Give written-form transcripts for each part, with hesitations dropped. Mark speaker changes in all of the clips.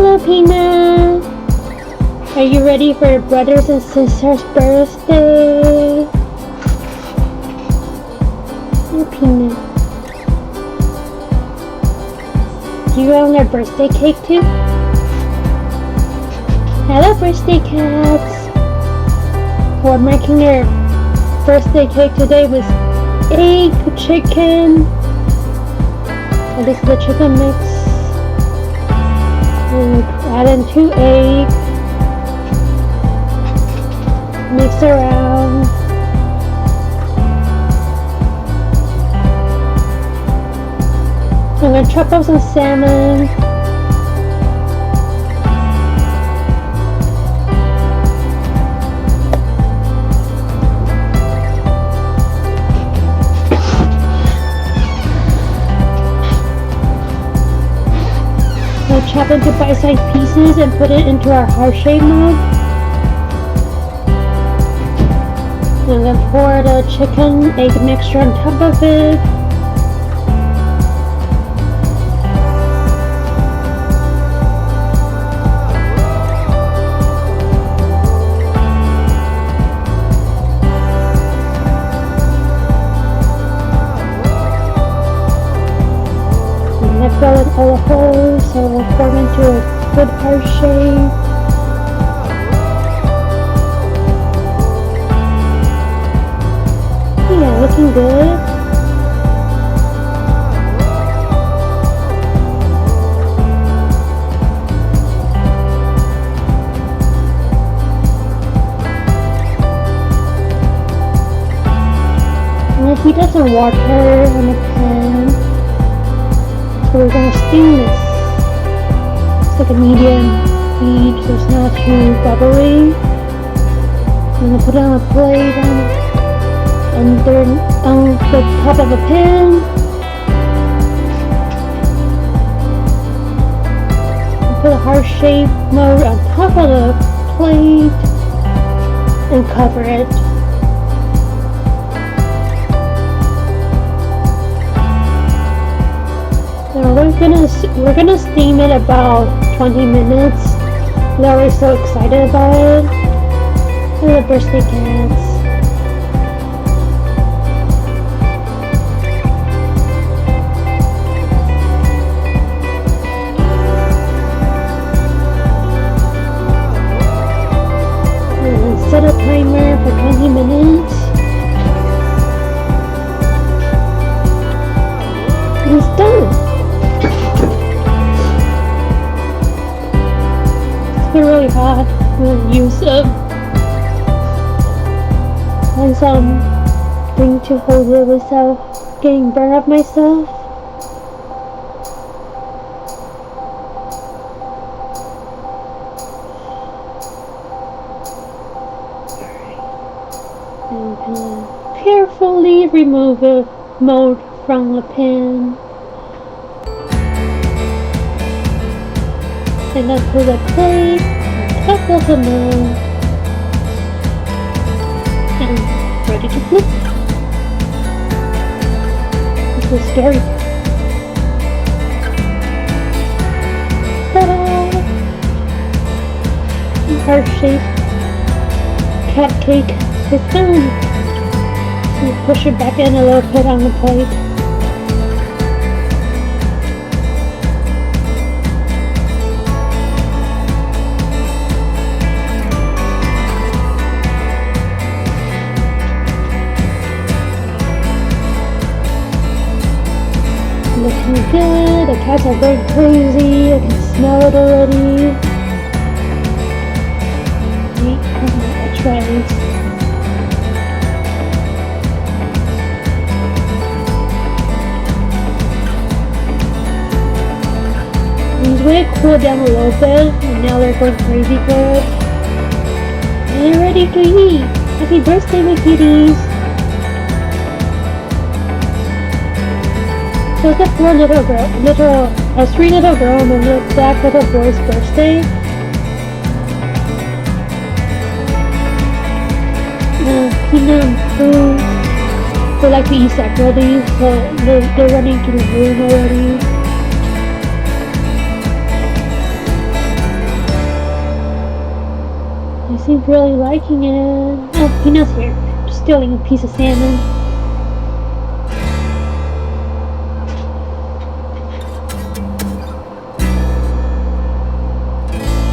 Speaker 1: Hello, Peanut. Are you ready for your brothers and sisters' birthday? Hello, Peanut. Do you want their birthday cake too? Hello, birthday cats. We're making their birthday cake today with egg, chicken. And this is the chicken mix. And add in 2 eggs. Mix around. I'm going to chop up some salmon. We'll chop into bite-sized pieces and put it into our heart-shaped mug. And then pour the chicken egg mixture on top of it. And I fill in all the holes so it will form into a good heart shape. Yeah, looking good. I'm going to heat up some water on the pan. So we're going to steam this. It's like a medium heat, so it's not too bubbly. I'm going to put it on a plate under on the top of a pan. Put a heart-shaped mug on top of the plate and cover it. Now we're gonna steam it about 20 minutes. Laura's so excited about it. Hello, birthday cats. Set a timer for 20 minutes. It's done. It's been really hot. I'm gonna use something to hold it without getting burned up myself. And carefully remove the mold from the pan. And then put a plate on top of the mold. And ready to flip. This is scary. Ta-da! Heart-shaped cat cake. It's done. So push it back in a little bit on the plate. Looking good. The cats are going crazy. I can smell it already. I'll try this. They cool down a little bit, and now they're going crazy for it. And they're ready to eat. Happy birthday, my kitties! So it's a 3 little girl and a black little boy's birthday. Peanut and Pooh, they like to eat separately, so they're running to the room already. He's really liking it. Oh, Peanut's here, stealing a piece of salmon.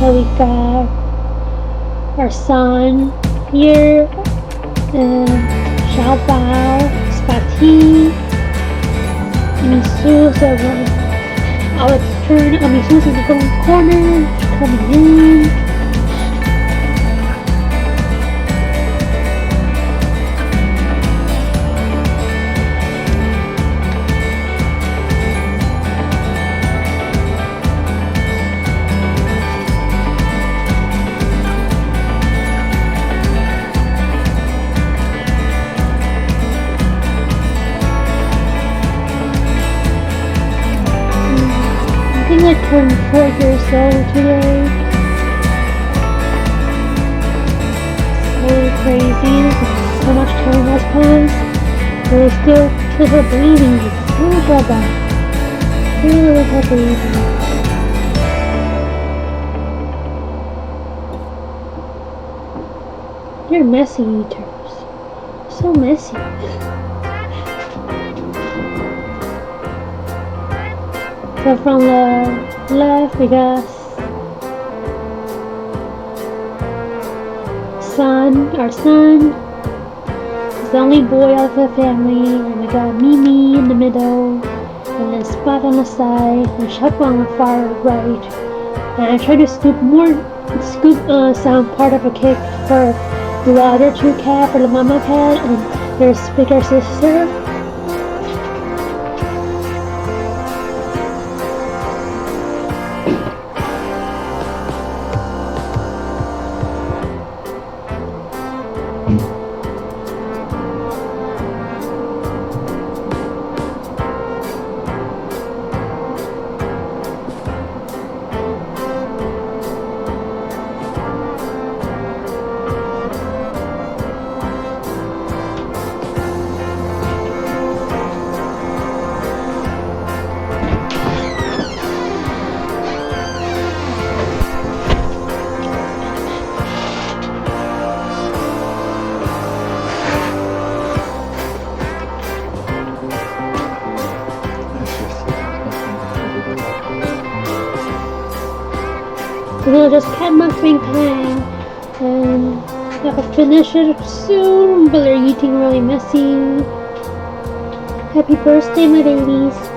Speaker 1: So we got our son here, and Xiao Bao, Spati, Misu, so our turn. Misu's in the corner, coming in. I think I turned 4 years old today. So crazy. So much time has passed. But I still can't believing it. Oh, Baba. Really can't believe it. You're messy eaters. So messy. So from the left we got our son, he's the only boy out of the family, and we got Mimi in the middle, and then Spot on the side, and Shep on the far right. And I tried to scoop some part of a cake for the other two cat, for the mama cat, and their bigger sister. So we'll just Cat Mukbang time, and I'll finish it soon, but they're eating really messy. Happy birthday, my babies.